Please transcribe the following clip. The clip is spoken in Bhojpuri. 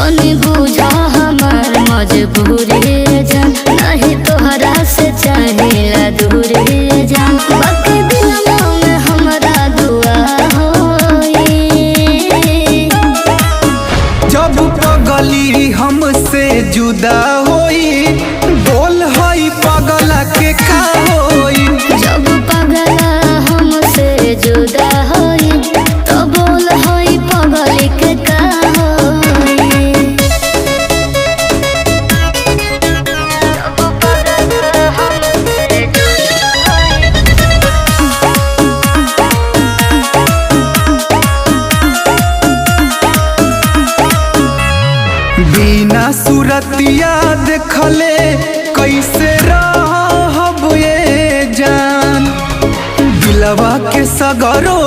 तनी बुझा हमार मजबूरी जान, नहीं तोहरा से चाहिला दूरी जान, बाकी दिलवा में हमरा दुआ होई। जब पगली हमसे जुदा होई, बोल हई पगला के का होई। जब पगला हमसे जुदा होई, तो बोल हई पगली के का होई। जब पगला हमसे जुदा होई, बिना सूरतिया देखले कैसे रहब ये जान, दिलवा के सगरो